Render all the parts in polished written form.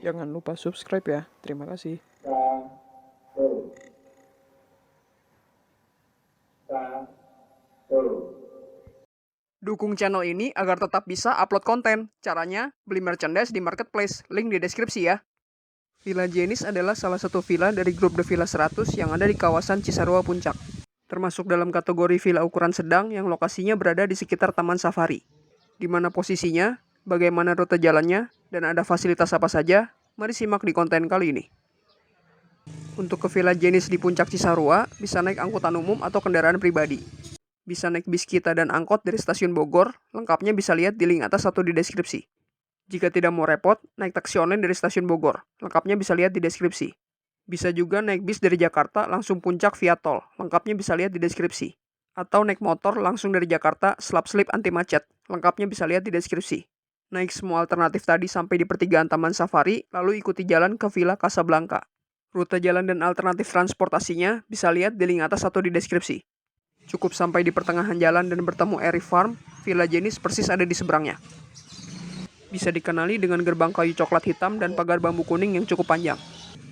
Jangan lupa subscribe ya. Terima kasih. Dukung channel ini agar tetap bisa upload konten. Caranya, beli merchandise di marketplace. Link di deskripsi ya. Villa Jenis adalah salah satu villa dari grup The Villa 100 yang ada di kawasan Cisarua Puncak. Termasuk dalam kategori villa ukuran sedang yang lokasinya berada di sekitar Taman Safari. Di mana posisinya, bagaimana rute jalannya, dan ada fasilitas apa saja, mari simak di konten kali ini. Untuk ke Villa Jenis di Puncak Cisarua, bisa naik angkutan umum atau kendaraan pribadi. Bisa naik bis kita dan angkot dari stasiun Bogor, lengkapnya bisa lihat di link atas atau di deskripsi. Jika tidak mau repot, naik taksi online dari stasiun Bogor, lengkapnya bisa lihat di deskripsi. Bisa juga naik bis dari Jakarta langsung Puncak via tol, lengkapnya bisa lihat di deskripsi. Atau naik motor langsung dari Jakarta, slap-slip anti macet, lengkapnya bisa lihat di deskripsi. Naik semua alternatif tadi sampai di pertigaan Taman Safari, lalu ikuti jalan ke Villa Casablanca. Rute jalan dan alternatif transportasinya bisa lihat di link atas atau di deskripsi. Cukup sampai di pertengahan jalan dan bertemu Airy Farm, Villa Jenis persis ada di seberangnya. Bisa dikenali dengan gerbang kayu coklat hitam dan pagar bambu kuning yang cukup panjang.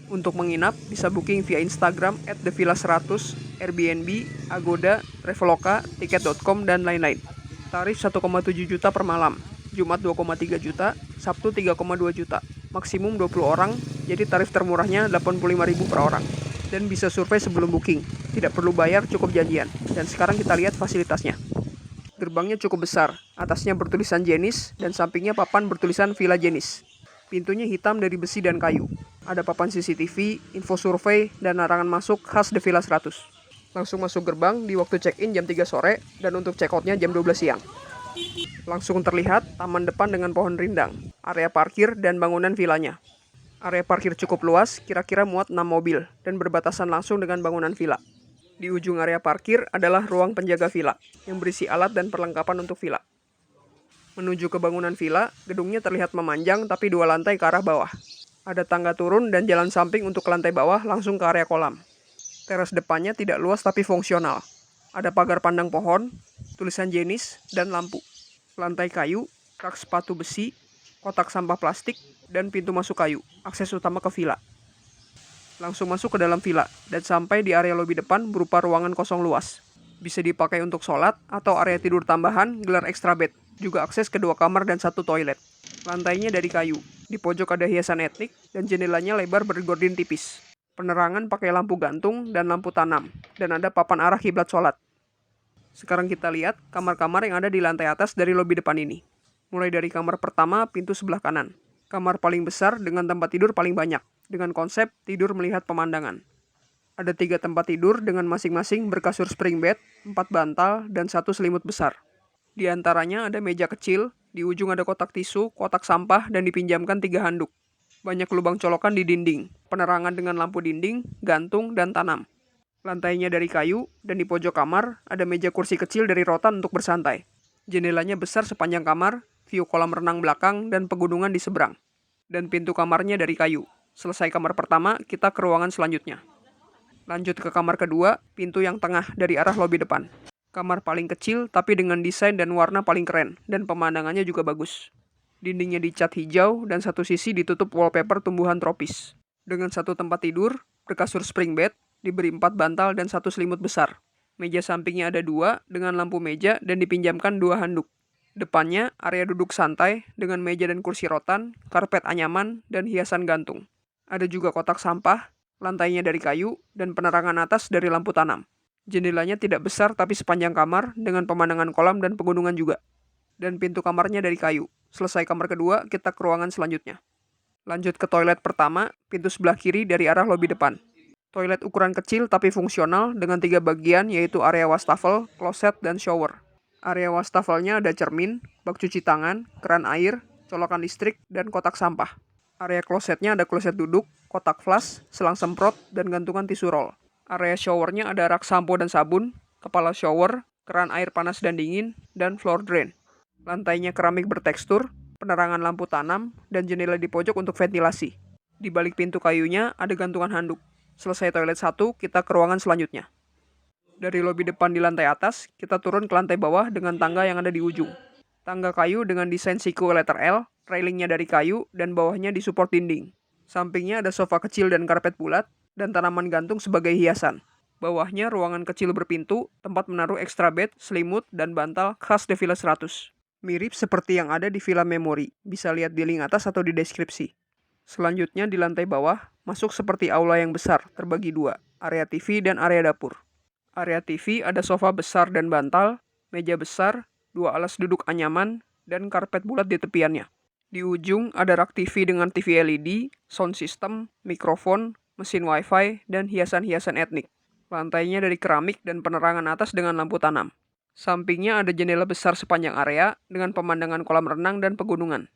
Untuk menginap, bisa booking via Instagram @thevilla100, Airbnb, Agoda, Traveloka, Tiket.com, dan lain-lain. Tarif 1,7 juta per malam, Jumat 2,3 juta, Sabtu 3,2 juta. Maksimum 20 orang, jadi tarif termurahnya 85.000 per orang. Dan bisa survei sebelum booking. Tidak perlu bayar, cukup janjian. Dan sekarang kita lihat fasilitasnya. Gerbangnya cukup besar, atasnya bertulisan Jenis, dan sampingnya papan bertulisan Villa Jenis. Pintunya hitam dari besi dan kayu. Ada papan CCTV, info survei, dan larangan masuk khas The Villa 100. Langsung masuk gerbang di waktu check-in jam 3 sore, dan untuk check-outnya jam 12 siang. Langsung terlihat taman depan dengan pohon rindang, area parkir, dan bangunan villanya. Area parkir cukup luas, kira-kira muat 6 mobil, dan berbatasan langsung dengan bangunan villa. Di ujung area parkir adalah ruang penjaga villa, yang berisi alat dan perlengkapan untuk villa. Menuju ke bangunan villa, gedungnya terlihat memanjang tapi 2 lantai ke arah bawah. Ada tangga turun dan jalan samping untuk ke lantai bawah langsung ke area kolam. Teras depannya tidak luas tapi fungsional. Ada pagar pandang pohon, tulisan Jenis, dan lampu. Lantai kayu, rak sepatu besi, kotak sampah plastik, dan pintu masuk kayu, akses utama ke villa. Langsung masuk ke dalam villa, dan sampai di area lobi depan berupa ruangan kosong luas. Bisa dipakai untuk sholat atau area tidur tambahan, gelar extra bed. Juga akses ke 2 kamar dan 1 toilet. Lantainya dari kayu, di pojok ada hiasan etnik, dan jendelanya lebar bergordin tipis. Penerangan pakai lampu gantung dan lampu tanam, dan ada papan arah kiblat sholat. Sekarang kita lihat kamar-kamar yang ada di lantai atas dari lobi depan ini. Mulai dari kamar pertama, pintu sebelah kanan. Kamar paling besar dengan tempat tidur paling banyak, dengan konsep tidur melihat pemandangan. Ada 3 tempat tidur dengan masing-masing berkasur spring bed, 4 bantal, dan 1 selimut besar. Di antaranya ada meja kecil, di ujung ada kotak tisu, kotak sampah, dan dipinjamkan 3 handuk. Banyak lubang colokan di dinding, penerangan dengan lampu dinding, gantung, dan tanam. Lantainya dari kayu, dan di pojok kamar ada meja kursi kecil dari rotan untuk bersantai. Jendelanya besar sepanjang kamar, view kolam renang belakang, dan pegunungan di seberang. Dan pintu kamarnya dari kayu. Selesai kamar pertama, kita ke ruangan selanjutnya. Lanjut ke kamar kedua, pintu yang tengah dari arah lobi depan. Kamar paling kecil tapi dengan desain dan warna paling keren, dan pemandangannya juga bagus. Dindingnya dicat hijau dan satu sisi ditutup wallpaper tumbuhan tropis. Dengan 1 tempat tidur, berkasur spring bed, diberi 4 bantal dan 1 selimut besar. Meja sampingnya ada 2 dengan lampu meja dan dipinjamkan 2 handuk. Depannya area duduk santai dengan meja dan kursi rotan, karpet anyaman, dan hiasan gantung. Ada juga kotak sampah, lantainya dari kayu, dan penerangan atas dari lampu tanam. Jendelanya tidak besar tapi sepanjang kamar dengan pemandangan kolam dan pegunungan juga. Dan pintu kamarnya dari kayu. Selesai kamar kedua, kita ke ruangan selanjutnya. Lanjut ke toilet pertama, pintu sebelah kiri dari arah lobi depan. Toilet ukuran kecil tapi fungsional dengan 3 bagian yaitu area wastafel, kloset, dan shower. Area wastafelnya ada cermin, bak cuci tangan, keran air, colokan listrik, dan kotak sampah. Area klosetnya ada kloset duduk, kotak flush, selang semprot, dan gantungan tisu roll. Area showernya ada rak sampo dan sabun, kepala shower, keran air panas dan dingin, dan floor drain. Lantainya keramik bertekstur, penerangan lampu tanam, dan jendela di pojok untuk ventilasi. Di balik pintu kayunya ada gantungan handuk. Selesai toilet 1, kita ke ruangan selanjutnya. Dari lobi depan di lantai atas, kita turun ke lantai bawah dengan tangga yang ada di ujung. Tangga kayu dengan desain siku letter L, railingnya dari kayu, dan bawahnya disupport dinding. Sampingnya ada sofa kecil dan karpet bulat, dan tanaman gantung sebagai hiasan. Bawahnya ruangan kecil berpintu, tempat menaruh extra bed, selimut, dan bantal khas The Villa 100. Mirip seperti yang ada di Villa Memory, bisa lihat di link atas atau di deskripsi. Selanjutnya di lantai bawah, masuk seperti aula yang besar, terbagi dua, area TV dan area dapur. Area TV ada sofa besar dan bantal, meja besar, 2 alas duduk anyaman, dan karpet bulat di tepiannya. Di ujung ada rak TV dengan TV LED, sound system, mikrofon, mesin wifi, dan hiasan-hiasan etnik. Lantainya dari keramik dan penerangan atas dengan lampu tanam. Sampingnya ada jendela besar sepanjang area dengan pemandangan kolam renang dan pegunungan.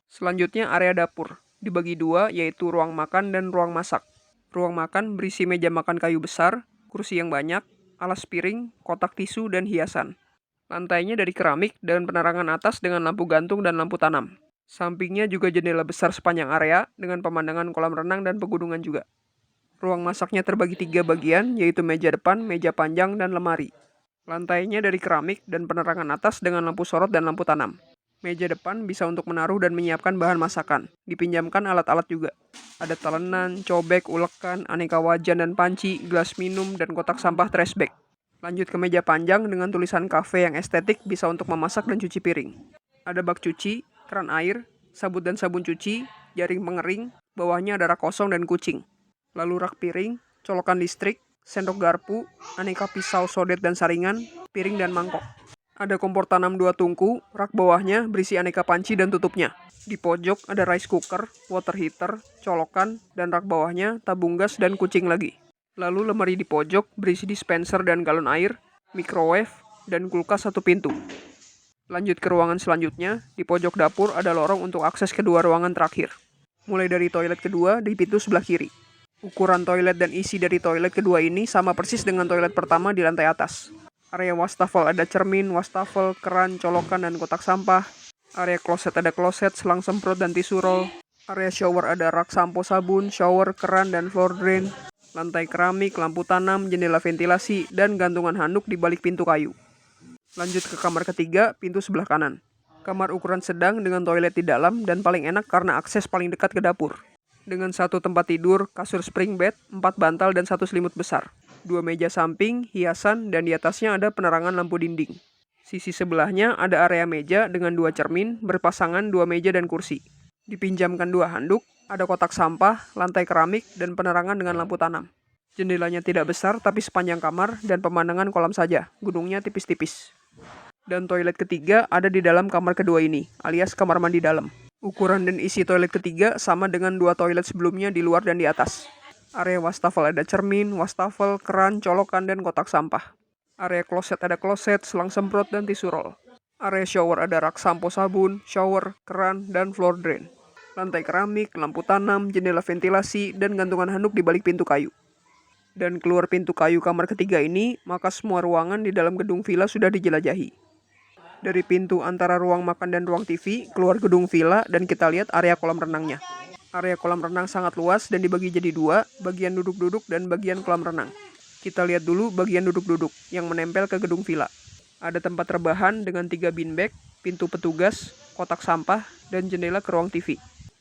Selanjutnya area dapur, dibagi dua yaitu ruang makan dan ruang masak. Ruang makan berisi meja makan kayu besar, kursi yang banyak, alas piring, kotak tisu, dan hiasan. Lantainya dari keramik dan penerangan atas dengan lampu gantung dan lampu tanam. Sampingnya juga jendela besar sepanjang area dengan pemandangan kolam renang dan pegunungan juga. Ruang masaknya terbagi 3 bagian, yaitu meja depan, meja panjang, dan lemari. Lantainya dari keramik dan penerangan atas dengan lampu sorot dan lampu tanam. Meja depan bisa untuk menaruh dan menyiapkan bahan masakan. Dipinjamkan alat-alat juga. Ada talenan, cobek, ulekan, aneka wajan dan panci, gelas minum, dan kotak sampah trash bag. Lanjut ke meja panjang dengan tulisan cafe yang estetik bisa untuk memasak dan cuci piring. Ada bak cuci, keran air, sabut dan sabun cuci, jaring pengering, bawahnya ada rak kosong dan kucing. Lalu rak piring, colokan listrik, sendok garpu, aneka pisau sodet dan saringan, piring dan mangkok. Ada kompor tanam 2 tungku, rak bawahnya berisi aneka panci dan tutupnya. Di pojok ada rice cooker, water heater, colokan, dan rak bawahnya tabung gas dan kucing lagi. Lalu lemari di pojok berisi dispenser dan galon air, microwave, dan kulkas 1 pintu. Lanjut ke ruangan selanjutnya, di pojok dapur ada lorong untuk akses kedua ruangan terakhir. Mulai dari toilet kedua di pintu sebelah kiri. Ukuran toilet dan isi dari toilet kedua ini sama persis dengan toilet pertama di lantai atas. Area wastafel ada cermin, wastafel, keran, colokan, dan kotak sampah. Area kloset ada kloset, selang semprot, dan tisu roll. Area shower ada rak sampo sabun, shower, keran, dan floor drain. Lantai keramik, lampu tanam, jendela ventilasi, dan gantungan handuk di balik pintu kayu. Lanjut ke kamar ketiga, pintu sebelah kanan. Kamar ukuran sedang dengan toilet di dalam dan paling enak karena akses paling dekat ke dapur. Dengan 1 tempat tidur, kasur spring bed, 4 bantal, dan 1 selimut besar. 2 meja samping, hiasan, dan di atasnya ada penerangan lampu dinding. Sisi sebelahnya ada area meja dengan 2 cermin, berpasangan 2 meja dan kursi. Dipinjamkan 2 handuk, ada kotak sampah, lantai keramik, dan penerangan dengan lampu tanam. Jendelanya tidak besar tapi sepanjang kamar dan pemandangan kolam saja, gunungnya tipis-tipis. Dan toilet ketiga ada di dalam kamar kedua ini, alias kamar mandi dalam. Ukuran dan isi toilet ketiga sama dengan 2 toilet sebelumnya di luar dan di atas. Area wastafel ada cermin, wastafel, keran, colokan, dan kotak sampah. Area kloset ada kloset, selang semprot, dan tisu roll. Area shower ada rak sampo sabun, shower, keran, dan floor drain. Lantai keramik, lampu tanam, jendela ventilasi, dan gantungan handuk di balik pintu kayu. Dan keluar pintu kayu kamar ketiga ini, maka semua ruangan di dalam gedung villa sudah dijelajahi. Dari pintu antara ruang makan dan ruang TV, keluar gedung villa dan kita lihat area kolam renangnya. Area kolam renang sangat luas dan dibagi jadi 2, bagian duduk-duduk dan bagian kolam renang. Kita lihat dulu bagian duduk-duduk yang menempel ke gedung villa. Ada tempat rebahan dengan 3 beanbag, pintu petugas, kotak sampah, dan jendela ke ruang TV.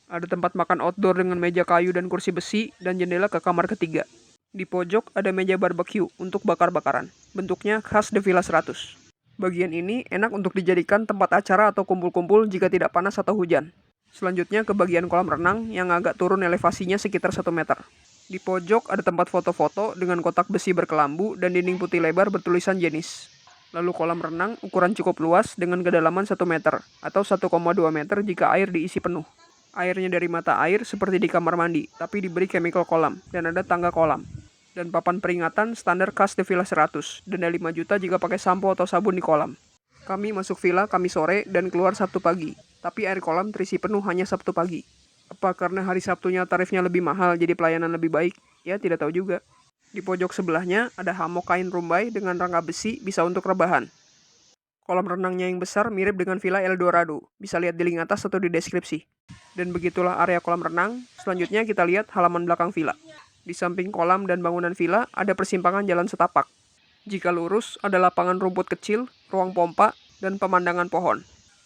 Ada tempat makan outdoor dengan meja kayu dan kursi besi dan jendela ke kamar ketiga. Di pojok ada meja barbecue untuk bakar-bakaran. Bentuknya khas The Villa 100. Bagian ini enak untuk dijadikan tempat acara atau kumpul-kumpul jika tidak panas atau hujan. Selanjutnya ke bagian kolam renang yang agak turun elevasinya sekitar 1 meter. Di pojok ada tempat foto-foto dengan kotak besi berkelambu dan dinding putih lebar bertulisan jenis. Lalu kolam renang ukuran cukup luas dengan kedalaman 1 meter atau 1,2 meter jika air diisi penuh. Airnya dari mata air seperti di kamar mandi, tapi diberi chemical kolam dan ada tangga kolam. Dan papan peringatan standar khas The Villa 100, denda 5 juta jika pakai sampo atau sabun di kolam. Kami masuk villa Kamis sore dan keluar Sabtu pagi, tapi air kolam terisi penuh hanya Sabtu pagi. Apa karena hari Sabtunya tarifnya lebih mahal jadi pelayanan lebih baik? Ya tidak tahu juga. Di pojok sebelahnya ada hammock kain rumbai dengan rangka besi bisa untuk rebahan. Kolam renangnya yang besar mirip dengan Villa Eldorado, bisa lihat di link atas atau di deskripsi. Dan begitulah area kolam renang, selanjutnya kita lihat halaman belakang villa. Di samping kolam dan bangunan villa ada persimpangan jalan setapak. Jika lurus, ada lapangan rumput kecil, ruang pompa, dan pemandangan pohon.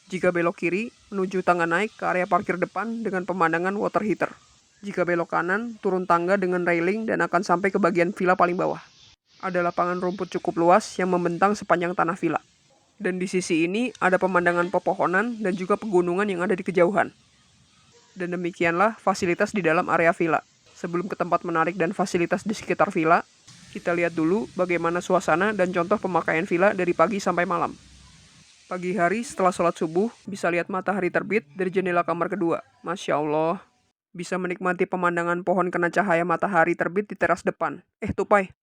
Jika belok kiri, menuju tangga naik ke area parkir depan dengan pemandangan water heater. Jika belok kanan, turun tangga dengan railing dan akan sampai ke bagian villa paling bawah. Ada lapangan rumput cukup luas yang membentang sepanjang tanah villa. Dan di sisi ini ada pemandangan pepohonan dan juga pegunungan yang ada di kejauhan. Dan demikianlah fasilitas di dalam area villa. Sebelum ke tempat menarik dan fasilitas di sekitar villa, kita lihat dulu bagaimana suasana dan contoh pemakaian villa dari pagi sampai malam. Pagi hari setelah sholat subuh, bisa lihat matahari terbit dari jendela kamar kedua. Masya Allah. Bisa menikmati pemandangan pohon kena cahaya matahari terbit di teras depan. Tupai.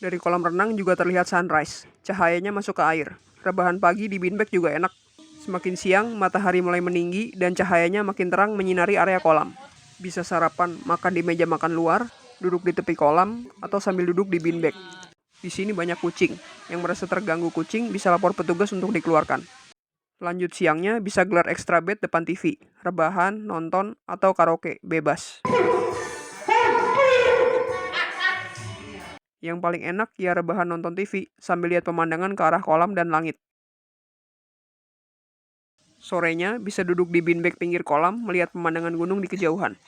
Dari kolam renang juga terlihat sunrise. Cahayanya masuk ke air. Rebahan pagi di beanbag juga enak. Semakin siang, matahari mulai meninggi dan cahayanya makin terang menyinari area kolam. Bisa sarapan, makan di meja makan luar, duduk di tepi kolam, atau sambil duduk di beanbag. Di sini banyak kucing. Yang merasa terganggu kucing bisa lapor petugas untuk dikeluarkan. Lanjut siangnya bisa gelar extra bed depan TV, rebahan, nonton, atau karaoke, bebas. Yang paling enak ya rebahan nonton TV sambil lihat pemandangan ke arah kolam dan langit. Sorenya bisa duduk di beanbag pinggir kolam melihat pemandangan gunung di kejauhan.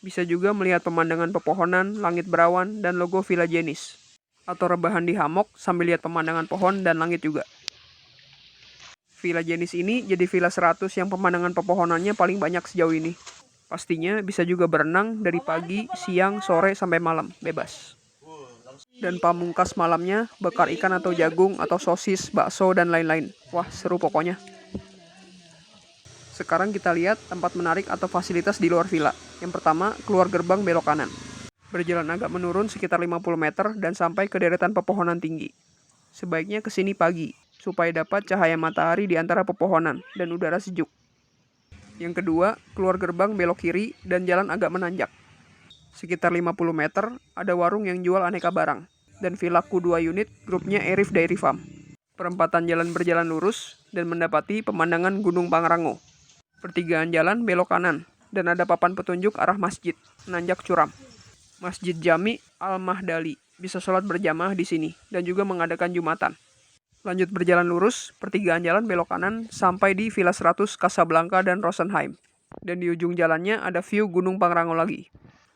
Bisa juga melihat pemandangan pepohonan, langit berawan, dan logo Villa Jenis. Atau rebahan di hammock sambil lihat pemandangan pohon dan langit juga. Villa Jenis ini jadi villa 100 yang pemandangan pepohonannya paling banyak sejauh ini. Pastinya bisa juga berenang dari pagi, siang, sore, sampai malam, bebas. Dan pamungkas malamnya, bakar ikan atau jagung, atau sosis, bakso, dan lain-lain. Wah, seru pokoknya. Sekarang kita lihat tempat menarik atau fasilitas di luar villa. Yang pertama, keluar gerbang belok kanan. Berjalan agak menurun sekitar 50 meter dan sampai ke deretan pepohonan tinggi. Sebaiknya ke sini pagi, supaya dapat cahaya matahari di antara pepohonan dan udara sejuk. Yang kedua, keluar gerbang belok kiri dan jalan agak menanjak. Sekitar 50 meter, ada warung yang jual aneka barang. Dan villaku 2 unit, grupnya Arif Dairy Farm. Perempatan jalan berjalan lurus dan mendapati pemandangan Gunung Pangrango. Pertigaan jalan belok kanan, dan ada papan petunjuk arah masjid, menanjak curam. Masjid Jami Al-Mahdali, bisa sholat berjamaah di sini, dan juga mengadakan Jumatan. Lanjut berjalan lurus, pertigaan jalan belok kanan, sampai di Villa 100 Casablanca dan Rosenheim. Dan di ujung jalannya ada view Gunung Pangrango lagi.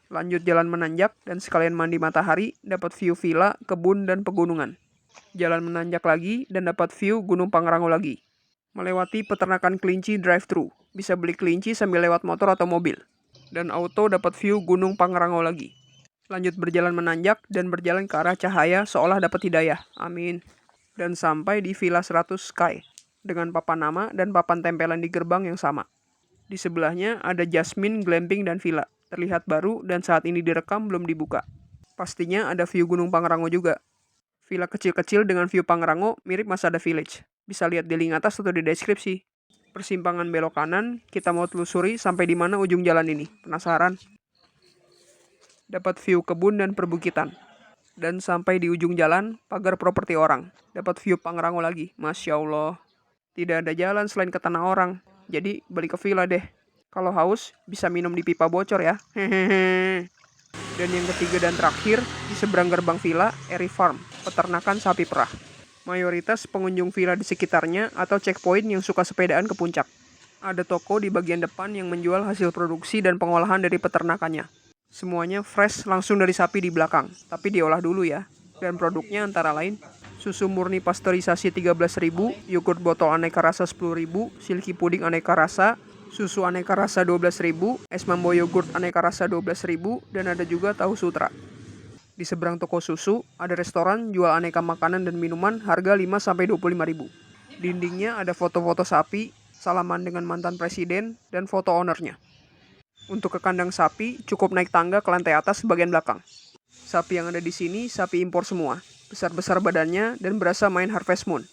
Lanjut jalan menanjak, dan sekalian mandi matahari, dapat view villa, kebun, dan pegunungan. Jalan menanjak lagi, dan dapat view Gunung Pangrango lagi. Melewati peternakan kelinci drive-thru, bisa beli kelinci sambil lewat motor atau mobil. Dan auto dapat view Gunung Pangrango lagi. Lanjut berjalan menanjak dan berjalan ke arah cahaya seolah dapat hidayah. Amin. Dan sampai di Villa 100 Sky dengan papan nama dan papan tempelan di gerbang yang sama. Di sebelahnya ada Jasmine Glamping dan Villa. Terlihat baru dan saat ini direkam belum dibuka. Pastinya ada view Gunung Pangrango juga. Villa kecil-kecil dengan view Pangrango mirip Masada Village. Bisa lihat di link atas atau di deskripsi. Persimpangan belok kanan, kita mau telusuri sampai di mana ujung jalan ini. Penasaran? Dapat view kebun dan perbukitan. Dan sampai di ujung jalan, pagar properti orang. Dapat view Pangrango lagi. Masya Allah. Tidak ada jalan selain ke tanah orang. Jadi balik ke villa deh. Kalau haus, bisa minum di pipa bocor ya. Hehehe. Dan yang ketiga dan terakhir, di seberang gerbang villa, Arif Farm, peternakan sapi perah. Mayoritas pengunjung villa di sekitarnya atau checkpoint yang suka sepedaan ke puncak. Ada toko di bagian depan yang menjual hasil produksi dan pengolahan dari peternakannya. Semuanya fresh langsung dari sapi di belakang, tapi diolah dulu ya. Dan produknya antara lain, susu murni pasteurisasi 13.000, yogurt botol aneka rasa 10.000, silky puding aneka rasa, susu aneka rasa 12.000, es mambo yogurt aneka rasa 12.000, dan ada juga tahu sutra. Di seberang toko susu, ada restoran jual aneka makanan dan minuman harga 5-25.000. Dindingnya ada foto-foto sapi, salaman dengan mantan presiden, dan foto ownernya. Untuk ke kandang sapi, cukup naik tangga ke lantai atas bagian belakang. Sapi yang ada di sini, sapi impor semua. Besar-besar badannya dan berasa main Harvest Moon.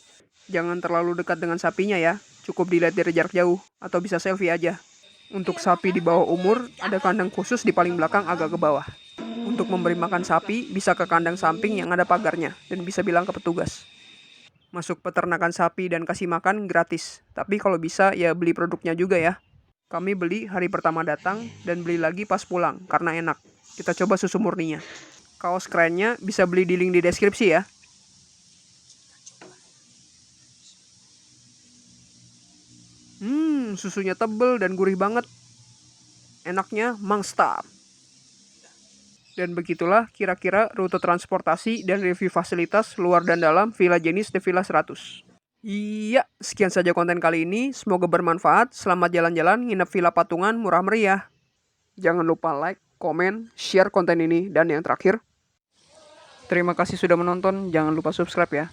Jangan terlalu dekat dengan sapinya ya, cukup dilihat dari jarak jauh, atau bisa selfie aja. Untuk sapi di bawah umur, ada kandang khusus di paling belakang agak ke bawah. Untuk memberi makan sapi, bisa ke kandang samping yang ada pagarnya, dan bisa bilang ke petugas. Masuk peternakan sapi dan kasih makan gratis, tapi kalau bisa ya beli produknya juga ya. Kami beli hari pertama datang, dan beli lagi pas pulang, karena enak. Kita coba susu murninya. Kaos kerennya bisa beli di link di deskripsi ya. Susunya tebel dan gurih banget. Enaknya mangstap. Dan begitulah kira-kira rute transportasi dan review fasilitas luar dan dalam Villa Jenis The Villa 100. Iya, sekian saja konten kali ini. Semoga bermanfaat. Selamat jalan-jalan nginep Villa Patungan murah meriah. Jangan lupa like, komen, share konten ini. Dan yang terakhir, terima kasih sudah menonton. Jangan lupa subscribe ya.